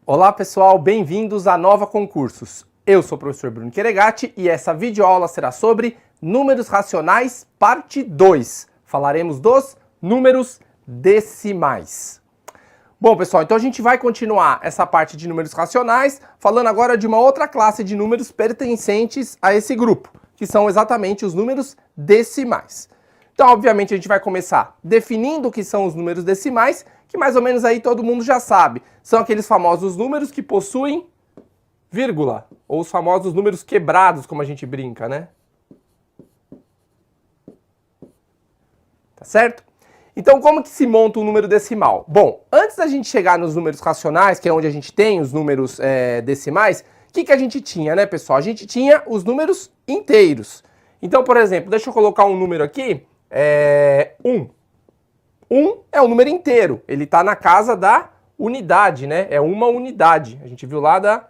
Olá pessoal, bem-vindos a Nova Concursos. Eu sou o professor Bruno Queregatti e essa videoaula será sobre números racionais, parte 2. Falaremos dos números decimais. Bom pessoal, então a gente vai continuar essa parte de números racionais, falando agora de uma outra classe de números pertencentes a esse grupo, que são exatamente os números decimais. Então, obviamente, a gente vai começar definindo o que são os números decimais, que mais ou menos aí todo mundo já sabe. São aqueles famosos números que possuem vírgula, ou os famosos números quebrados, como a gente brinca, né? Tá certo? Então, como que se monta um número decimal? Bom, antes da gente chegar nos números racionais, que é onde a gente tem os números decimais, o que a gente tinha, né, pessoal? A gente tinha os números inteiros. Então, por exemplo, deixa eu colocar um número aqui. 1. 1 é um número inteiro, ele está na casa da unidade, né? É uma unidade. A gente viu lá da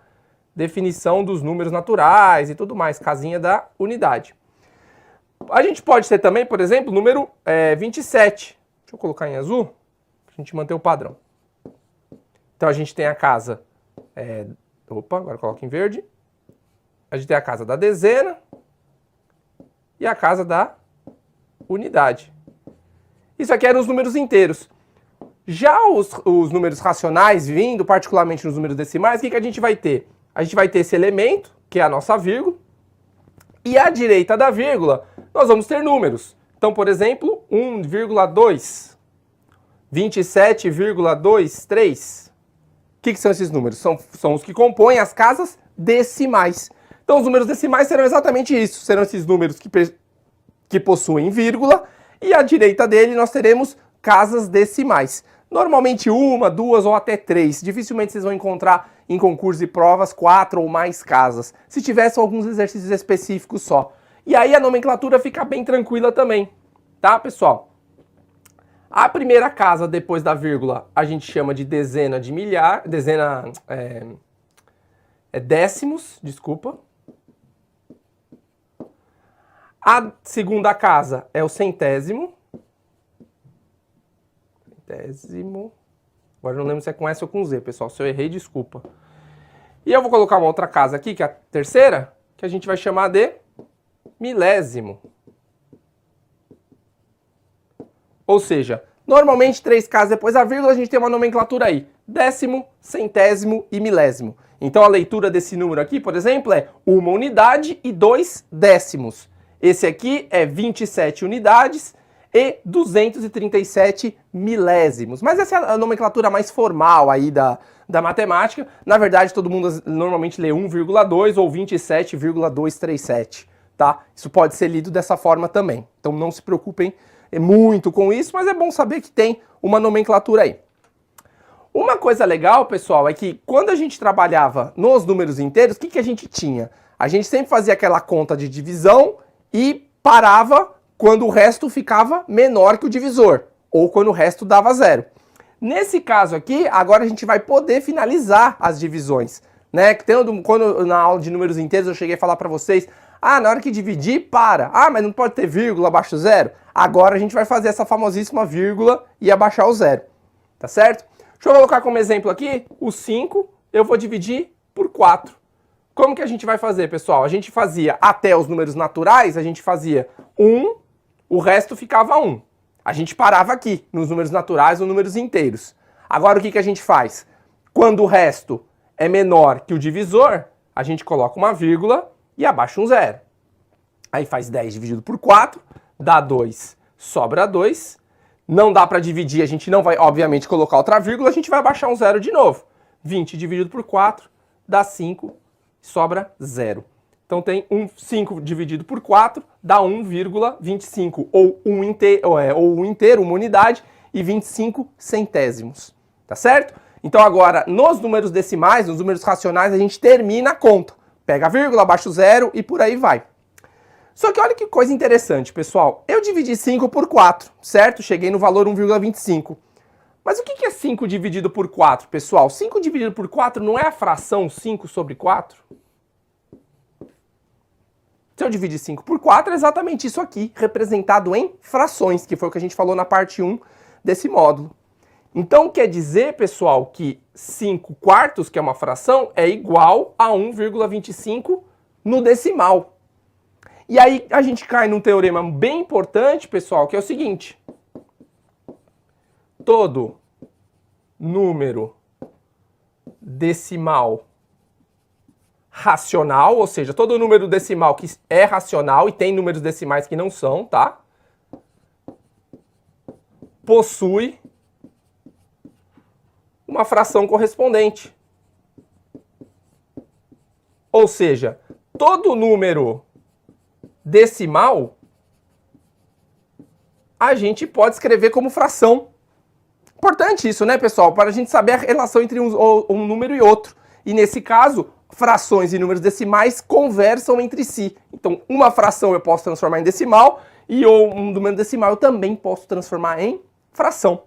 definição dos números naturais e tudo mais, casinha da unidade. A gente pode ter também, por exemplo, o número 27. Deixa eu colocar em azul, para a gente manter o padrão. Então a gente tem a casa... agora coloca em verde. A gente tem a casa da dezena e a casa da unidade. Isso aqui eram os números inteiros. Já os números racionais, vindo particularmente nos números decimais, o que a gente vai ter? A gente vai ter esse elemento, que é a nossa vírgula, e à direita da vírgula, nós vamos ter números. Então, por exemplo, 1,2, 27,23. O que são esses números? São os que compõem as casas decimais. Então, os números decimais serão exatamente isso. Serão esses números que possuem vírgula, e à direita dele nós teremos casas decimais. Normalmente uma, duas ou até três. Dificilmente vocês vão encontrar em concursos e provas 4 ou mais casas. Se tivessem alguns exercícios específicos só. E aí a nomenclatura fica bem tranquila também, tá, pessoal? A primeira casa depois da vírgula a gente chama de dezena de milhar, décimos, desculpa. A segunda casa é o centésimo. Agora eu não lembro se é com S ou com Z, pessoal. Se eu errei, desculpa. E eu vou colocar uma outra casa aqui, que é a terceira, que a gente vai chamar de milésimo. Ou seja, normalmente 3 casas depois da vírgula a gente tem uma nomenclatura aí. Décimo, centésimo e milésimo. Então a leitura desse número aqui, por exemplo, é 1 unidade e 2 décimos. Esse aqui é 27 unidades e 237 milésimos. Mas essa é a nomenclatura mais formal aí da matemática. Na verdade, todo mundo normalmente lê 1,2 ou 27,237, tá? Isso pode ser lido dessa forma também. Então não se preocupem muito com isso, mas é bom saber que tem uma nomenclatura aí. Uma coisa legal, pessoal, é que quando a gente trabalhava nos números inteiros, o que a gente tinha? A gente sempre fazia aquela conta de divisão e parava quando o resto ficava menor que o divisor, ou quando o resto dava zero. Nesse caso aqui, agora a gente vai poder finalizar as divisões, né? Quando na aula de números inteiros eu cheguei a falar para vocês, na hora que dividir, para. Mas não pode ter vírgula abaixo do zero? Agora a gente vai fazer essa famosíssima vírgula e abaixar o zero, tá certo? Deixa eu colocar como exemplo aqui, o 5 eu vou dividir por 4. Como que a gente vai fazer, pessoal? A gente fazia até os números naturais, a gente fazia 1, o resto ficava 1. A gente parava aqui, nos números naturais ou números inteiros. Agora o que a gente faz? Quando o resto é menor que o divisor, a gente coloca uma vírgula e abaixa um zero. Aí faz 10 dividido por 4, dá 2, sobra 2. Não dá para dividir, a gente não vai, obviamente, colocar outra vírgula, a gente vai abaixar um zero de novo. 20 dividido por 4, dá 5, sobra 0. Então tem 5 dividido por 4, dá 1,25, ou 1 inteiro, uma unidade, e 25 centésimos, tá certo? Então agora, nos números decimais, nos números racionais, a gente termina a conta. Pega a vírgula, abaixa o zero e por aí vai. Só que olha que coisa interessante, pessoal. Eu dividi 5 por 4, certo? Cheguei no valor 1,25. Mas o que é 5 dividido por 4, pessoal? 5 dividido por 4 não é a fração 5 sobre 4? Se eu dividir 5 por 4, é exatamente isso aqui, representado em frações, que foi o que a gente falou na parte 1 desse módulo. Então quer dizer, pessoal, que 5 quartos, que é uma fração, é igual a 1,25 no decimal. E aí a gente cai num teorema bem importante, pessoal, que é o seguinte. Todo número decimal racional, ou seja, todo número decimal que é racional, e tem números decimais que não são, tá? Possui uma fração correspondente. Ou seja, todo número decimal a gente pode escrever como fração. Importante isso, né, pessoal? Para a gente saber a relação entre um número e outro. E nesse caso, frações e números decimais conversam entre si. Então, uma fração eu posso transformar em decimal e um número decimal eu também posso transformar em fração.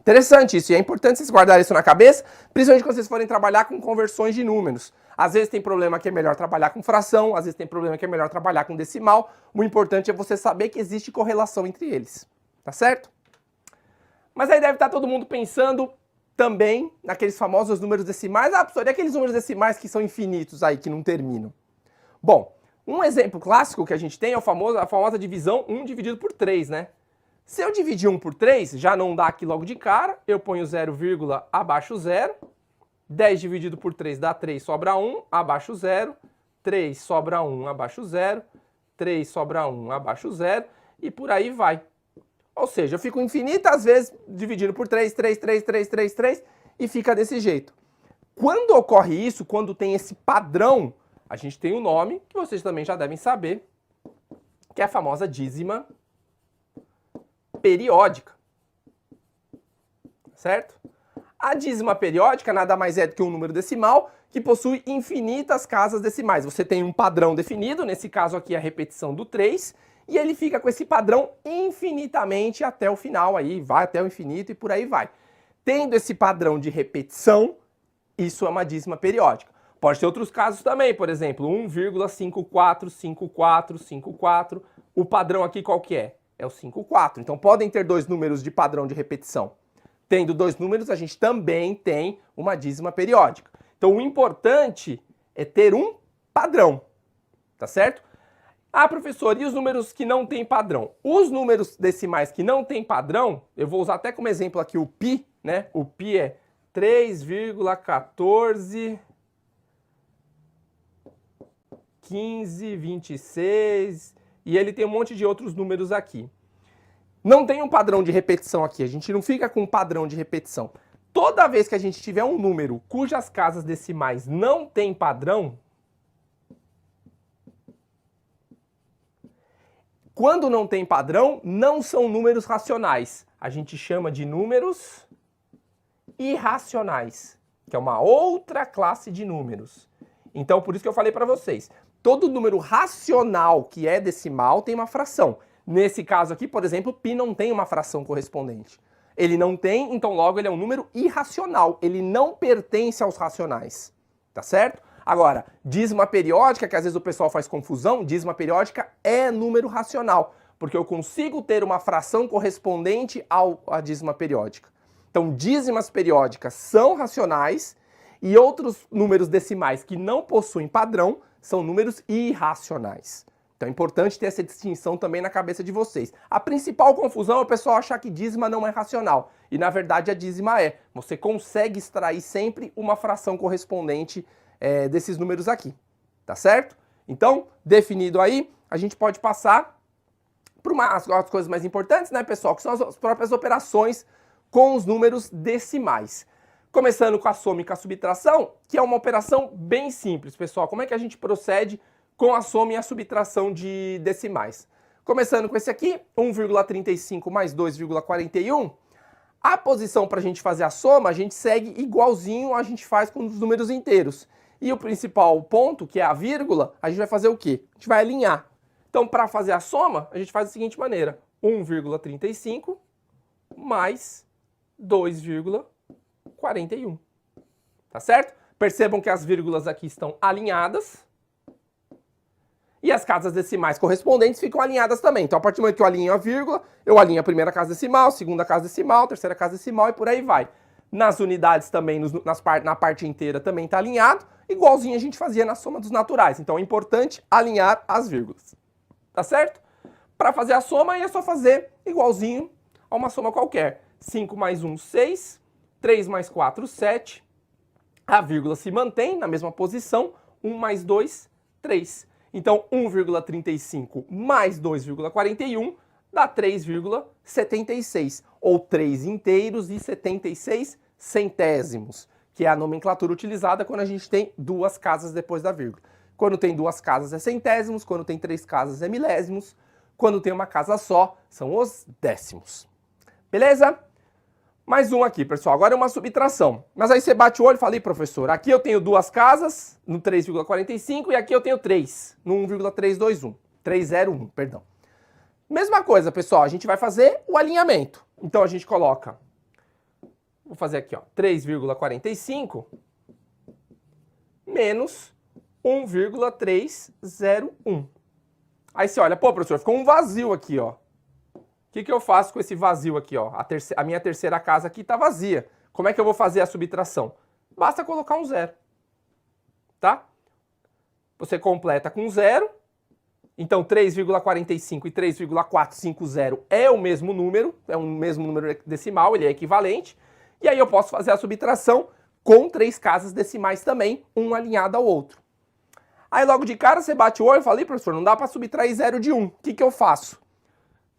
Interessante isso, e é importante vocês guardarem isso na cabeça, principalmente quando vocês forem trabalhar com conversões de números. Às vezes tem problema que é melhor trabalhar com fração, às vezes tem problema que é melhor trabalhar com decimal. O importante é você saber que existe correlação entre eles, tá certo? Mas aí deve estar todo mundo pensando também naqueles famosos números decimais. Ah, professor, e aqueles números decimais que são infinitos aí, que não terminam? Bom, um exemplo clássico que a gente tem é a famosa divisão 1 dividido por 3, né? Se eu dividir 1 por 3, já não dá aqui logo de cara, eu ponho 0, abaixo 0. 10 dividido por 3 dá 3, sobra 1, abaixo 0. 3 sobra 1, abaixo 0. 3 sobra 1, abaixo 0. E por aí vai. Ou seja, eu fico infinitas vezes dividindo por 3, 3, 3, 3, 3, 3, e fica desse jeito. Quando ocorre isso, quando tem esse padrão, a gente tem um nome que vocês também já devem saber, que é a famosa dízima periódica. Certo? A dízima periódica nada mais é do que um número decimal que possui infinitas casas decimais. Você tem um padrão definido, nesse caso aqui a repetição do 3, e ele fica com esse padrão infinitamente até o final, aí vai até o infinito e por aí vai. Tendo esse padrão de repetição, isso é uma dízima periódica. Pode ter outros casos também, por exemplo, 1,545454. O padrão aqui qual que é? É o 54. Então podem ter dois números de padrão de repetição. Tendo dois números, a gente também tem uma dízima periódica. Então o importante é ter um padrão, tá certo? Ah, professor, e os números que não têm padrão? Os números decimais que não têm padrão, eu vou usar até como exemplo aqui o π, né? O π é 3,141526, e ele tem um monte de outros números aqui. Não tem um padrão de repetição aqui, a gente não fica com um padrão de repetição. Toda vez que a gente tiver um número cujas casas decimais não têm padrão, quando não tem padrão, não são números racionais. A gente chama de números irracionais, que é uma outra classe de números. Então, por isso que eu falei para vocês, todo número racional que é decimal tem uma fração. Nesse caso aqui, por exemplo, π não tem uma fração correspondente. Ele não tem, então logo ele é um número irracional. Ele não pertence aos racionais, tá certo? Agora, dízima periódica, que às vezes o pessoal faz confusão, dízima periódica é número racional, porque eu consigo ter uma fração correspondente à dízima periódica. Então, dízimas periódicas são racionais e outros números decimais que não possuem padrão são números irracionais. Então é importante ter essa distinção também na cabeça de vocês. A principal confusão é o pessoal achar que dízima não é racional. E na verdade a dízima é. Você consegue extrair sempre uma fração correspondente desses números aqui. Tá certo? Então, definido aí, a gente pode passar para as coisas mais importantes, né, pessoal? Que são as próprias operações com os números decimais. Começando com a soma e com a subtração, que é uma operação bem simples, pessoal. Como é que a gente procede com a soma e a subtração de decimais? Começando com esse aqui, 1,35 mais 2,41. A posição para a gente fazer a soma, a gente segue igualzinho a gente faz com os números inteiros. E o principal ponto, que é a vírgula, a gente vai fazer o quê? A gente vai alinhar. Então, para fazer a soma, a gente faz da seguinte maneira. 1,35 mais 2,41. Tá certo? Percebam que as vírgulas aqui estão alinhadas. E as casas decimais correspondentes ficam alinhadas também. Então, a partir do momento que eu alinho a vírgula, eu alinho a primeira casa decimal, segunda casa decimal, terceira casa decimal e por aí vai. Nas unidades também, na parte inteira também está alinhado, igualzinho a gente fazia na soma dos naturais. Então, é importante alinhar as vírgulas. Tá certo? Para fazer a soma, aí é só fazer igualzinho a uma soma qualquer. 5 mais 1, 6. 3 mais 4, 7. A vírgula se mantém na mesma posição. 1 mais 2, 3. Então, 1,35 mais 2,41 dá 3,76. Ou 3 inteiros e 76 centésimos. Que é a nomenclatura utilizada quando a gente tem duas casas depois da vírgula. Quando tem duas casas é centésimos, quando tem três casas é milésimos, quando tem uma casa só são os décimos. Beleza? Mais um aqui, pessoal. Agora é uma subtração. Mas aí você bate o olho e fala, professor, aqui eu tenho duas casas no 3,45 e aqui eu tenho 3 no 1,321. 301, perdão. Mesma coisa, pessoal. A gente vai fazer o alinhamento. Então a gente coloca, vou fazer aqui, ó, 3,45 menos 1,301. Aí você olha, pô, professor, ficou um vazio aqui, ó. O que eu faço com esse vazio aqui, ó? A minha terceira casa aqui está vazia. Como é que eu vou fazer a subtração? Basta colocar um zero, tá? Você completa com zero. Então, 3,45 e 3,450 é o mesmo número decimal, ele é equivalente. E aí eu posso fazer a subtração com três casas decimais também, um alinhado ao outro. Aí logo de cara você bate o olho e fala, professor, não dá para subtrair 0 de 1. O que eu faço?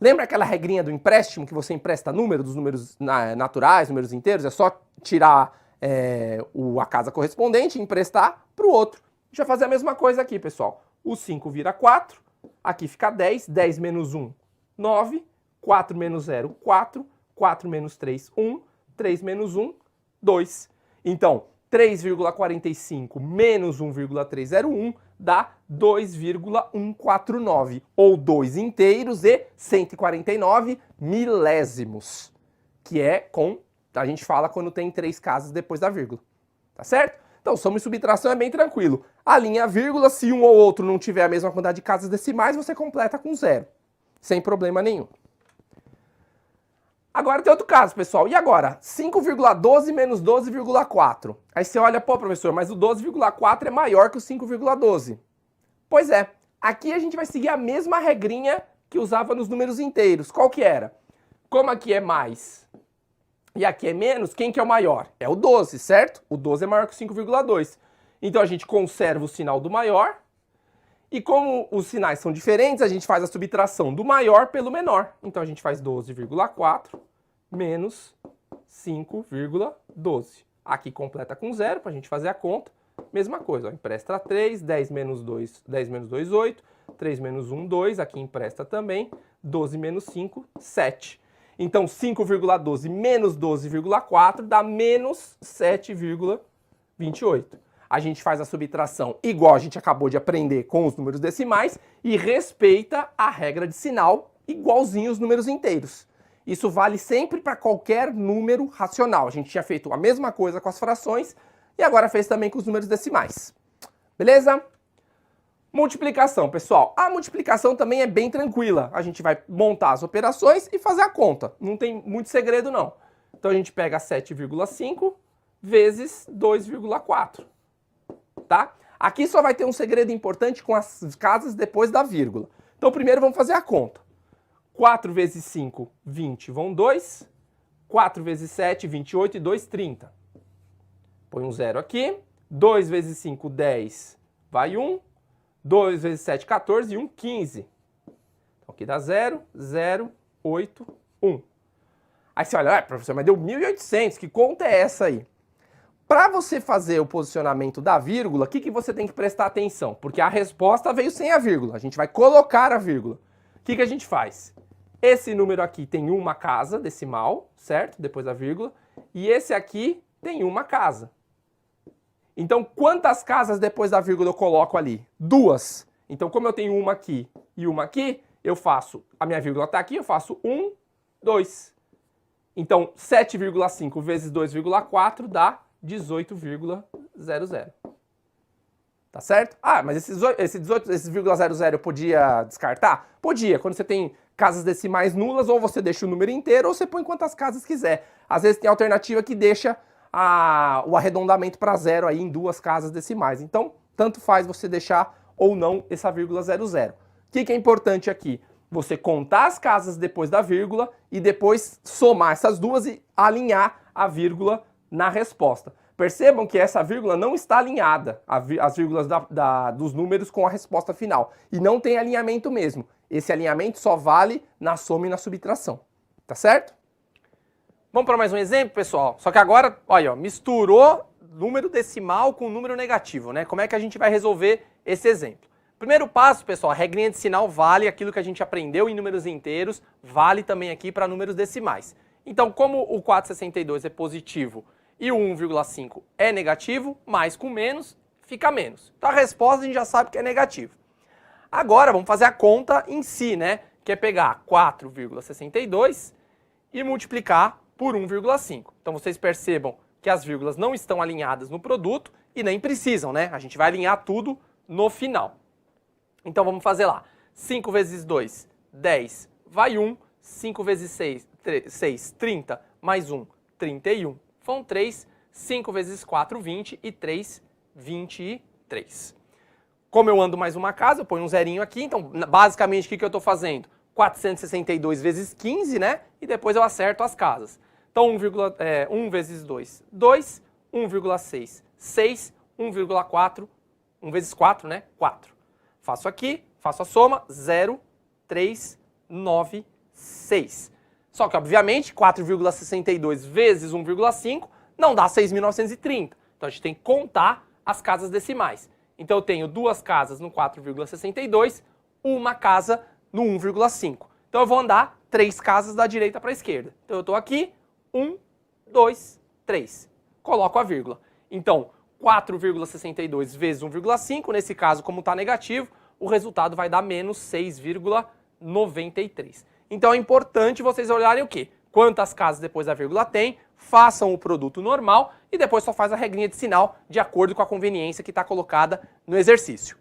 Lembra aquela regrinha do empréstimo que você empresta número dos números naturais, números inteiros? É só tirar a casa correspondente e emprestar para o outro. A gente vai fazer a mesma coisa aqui, pessoal. O 5 vira 4, aqui fica 10, 10 menos 1, 9, 4 menos 0, 4, 4 menos 3, 1, 3 menos 1, 2. Então, 3,45 menos 1,301 dá 2,149, ou 2 inteiros e 149 milésimos, que é a gente fala quando tem três casas depois da vírgula, tá certo? Então, soma e subtração é bem tranquilo. Alinha a vírgula, se um ou outro não tiver a mesma quantidade de casas decimais, você completa com zero, sem problema nenhum. Agora tem outro caso, pessoal. E agora? 5,12 menos 12,4. Aí você olha, pô, professor, mas o 12,4 é maior que o 5,12. Pois é. Aqui a gente vai seguir a mesma regrinha que usava nos números inteiros. Qual que era? Como aqui é mais e aqui é menos, quem que é o maior? É o 12, certo? O 12 é maior que o 5,2. Então a gente conserva o sinal do maior. E como os sinais são diferentes, a gente faz a subtração do maior pelo menor. Então a gente faz 12,4 menos 5,12. Aqui completa com zero para a gente fazer a conta. Mesma coisa, ó, empresta 3, 10 menos 2, 8. 3 menos 1, 2. Aqui empresta também. 12 menos 5, 7. Então 5,12 menos 12,4 dá menos 7,28. A gente faz a subtração igual a gente acabou de aprender com os números decimais e respeita a regra de sinal igualzinho os números inteiros. Isso vale sempre para qualquer número racional. A gente tinha feito a mesma coisa com as frações e agora fez também com os números decimais. Beleza? Multiplicação, pessoal. A multiplicação também é bem tranquila. A gente vai montar as operações e fazer a conta. Não tem muito segredo, não. Então a gente pega 7,5 vezes 2,4. Tá? Aqui só vai ter um segredo importante com as casas depois da vírgula. Então primeiro vamos fazer a conta. 4 vezes 5, 20, vão 2. 4 vezes 7, 28 e 2, 30. Põe um zero aqui. 2 vezes 5, 10, vai 1. 2 vezes 7, 14 e 1, 15. Então aqui dá 0, 0, 8, 1. Aí você olha, professor, mas deu 1.800, que conta é essa aí? Para você fazer o posicionamento da vírgula, o que você tem que prestar atenção? Porque a resposta veio sem a vírgula, a gente vai colocar a vírgula. O que a gente faz? Esse número aqui tem uma casa decimal, certo? Depois da vírgula. E esse aqui tem uma casa. Então, quantas casas depois da vírgula eu coloco ali? 2. Então, como eu tenho uma aqui e uma aqui, eu faço, a minha vírgula está aqui, eu faço 1, 2. Então, 7,5 vezes 2,4 dá 18,00. Tá certo? Ah, mas esse 0,00 eu podia descartar? Podia. Quando você tem casas decimais nulas, ou você deixa o número inteiro, ou você põe quantas casas quiser. Às vezes tem alternativa que deixa o arredondamento para zero aí em 2 casas decimais. Então, tanto faz você deixar ou não essa vírgula 00. O que é importante aqui? Você contar as casas depois da vírgula e depois somar essas duas e alinhar a vírgula na resposta. Percebam que essa vírgula não está alinhada, as vírgulas dos números com a resposta final. E não tem alinhamento mesmo. Esse alinhamento só vale na soma e na subtração. Tá certo? Vamos para mais um exemplo, pessoal? Só que agora, olha, misturou número decimal com número negativo, né? Como é que a gente vai resolver esse exemplo? Primeiro passo, pessoal, a regrinha de sinal vale aquilo que a gente aprendeu em números inteiros, vale também aqui para números decimais. Então, como o 462 é positivo e o 1,5 é negativo, mais com menos, fica menos. Então a resposta a gente já sabe que é negativo. Agora vamos fazer a conta em si, né? Que é pegar 4,62 e multiplicar por 1,5. Então vocês percebam que as vírgulas não estão alinhadas no produto e nem precisam, né? A gente vai alinhar tudo no final. Então vamos fazer lá. 5 vezes 2, 10, vai 1. 5 vezes 6, 30, mais 1, 31. Vão 3, 5 vezes 4, 20 e 3, 23. Como eu ando mais uma casa, eu ponho um zerinho aqui, então basicamente o que eu estou fazendo? 462 vezes 15, né? E depois eu acerto as casas. Então 1 vezes 2, 2, 1,6, 6, 1,4, 1 vezes 4, né? 4. Faço aqui, faço a soma, 0, 3, 9, 6. Só que, obviamente, 4,62 vezes 1,5 não dá 6.930. Então, a gente tem que contar as casas decimais. Então, eu tenho 2 casas no 4,62, uma casa no 1,5. Então, eu vou andar 3 casas da direita para a esquerda. Então, eu estou aqui, 1, 2, 3. Coloco a vírgula. Então, 4,62 vezes 1,5, nesse caso, como está negativo, o resultado vai dar menos 6,93. Então é importante vocês olharem o quê? Quantas casas depois da vírgula tem, façam o produto normal e depois só faz a regrinha de sinal de acordo com a conveniência que está colocada no exercício.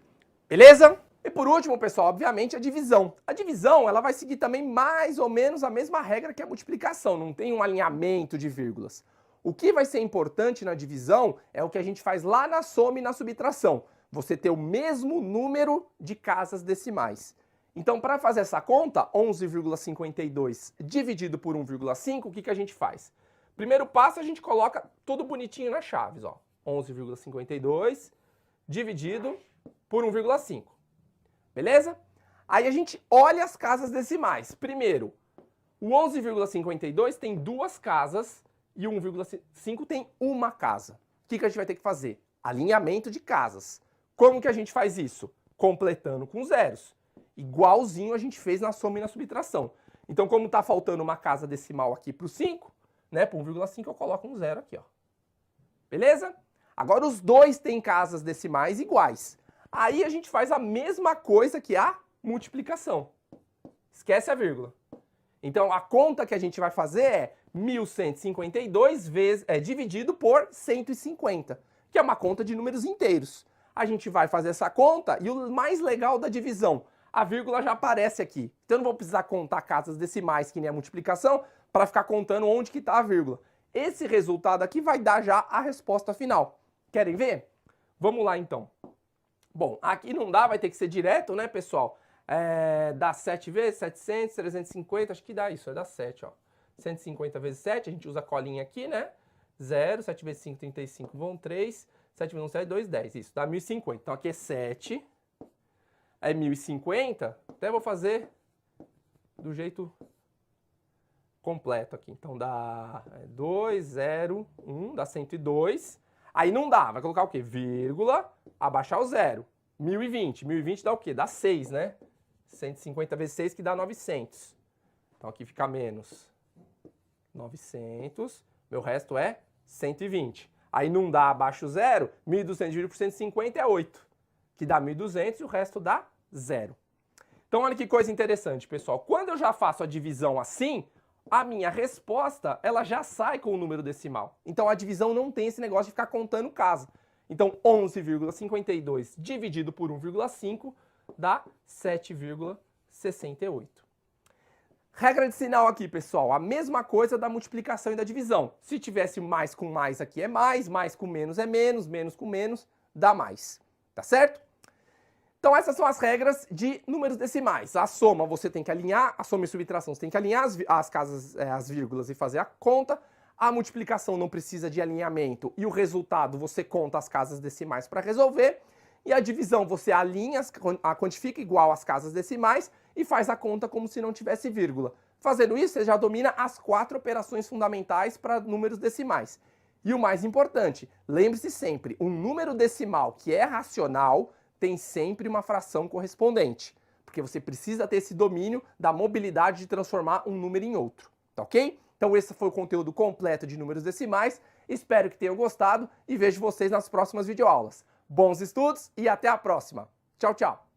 Beleza? E por último, pessoal, obviamente a divisão. A divisão ela vai seguir também mais ou menos a mesma regra que a multiplicação, não tem um alinhamento de vírgulas. O que vai ser importante na divisão é o que a gente faz lá na soma e na subtração. Você ter o mesmo número de casas decimais. Então, para fazer essa conta, 11,52 dividido por 1,5, o que a gente faz? Primeiro passo, a gente coloca tudo bonitinho nas chaves, ó. 11,52 dividido por 1,5. Beleza? Aí a gente olha as casas decimais. Primeiro, o 11,52 tem 2 casas e o 1,5 tem uma casa. O que a gente vai ter que fazer? Alinhamento de casas. Como que a gente faz isso? Completando com zeros. Igualzinho a gente fez na soma e na subtração. Então, como está faltando uma casa decimal aqui para o 5, né, para 1,5 eu coloco um zero aqui, ó. Beleza? Agora os dois têm casas decimais iguais. Aí a gente faz a mesma coisa que a multiplicação. Esquece a vírgula. Então, a conta que a gente vai fazer é 1.152 dividido por 150, que é uma conta de números inteiros. A gente vai fazer essa conta e o mais legal da divisão, a vírgula já aparece aqui. Então eu não vou precisar contar casas decimais, que nem a multiplicação, para ficar contando onde que está a vírgula. Esse resultado aqui vai dar já a resposta final. Querem ver? Vamos lá então. Bom, aqui não dá, vai ter que ser direto, né, pessoal? Dá 7 vezes 700, 350, acho que dá isso, dá 7, ó. 150 vezes 7, a gente usa a colinha aqui, né? 0, 7 vezes 5, 35, vão 3, 7 vezes 1, 7, 2, 10, isso, dá 1.050. Então aqui é 7, é 1.050, até vou fazer do jeito completo aqui. Então dá 2, 0, 1, dá 102. Aí não dá, vai colocar o quê? Vírgula, abaixar o zero. 1.020, 1.020 dá o quê? Dá 6, né? 150 vezes 6 que dá 900. Então aqui fica menos 900, meu resto é 120. Aí não dá abaixo zero, 1.200 dividido por 150 é 8, que dá 1.200 e o resto dá 0. Então olha que coisa interessante, pessoal. Quando eu já faço a divisão assim, a minha resposta ela já sai com o número decimal. Então a divisão não tem esse negócio de ficar contando casa. Então 11,52 dividido por 1,5 dá 7,68. Regra de sinal aqui, pessoal, a mesma coisa da multiplicação e da divisão. Se tivesse mais com mais aqui é mais com menos é menos com menos dá mais, tá certo? Então essas são as regras de números decimais. A soma você tem que alinhar, a soma e subtração você tem que alinhar as vírgulas e fazer a conta. A multiplicação não precisa de alinhamento e o resultado você conta as casas decimais para resolver. E a divisão você alinha, quantifica igual às casas decimais e faz a conta como se não tivesse vírgula. Fazendo isso, você já domina as 4 operações fundamentais para números decimais. E o mais importante, lembre-se sempre, um número decimal que é racional tem sempre uma fração correspondente, porque você precisa ter esse domínio da mobilidade de transformar um número em outro, tá ok? Então esse foi o conteúdo completo de números decimais, espero que tenham gostado e vejo vocês nas próximas videoaulas. Bons estudos e até a próxima. Tchau, tchau!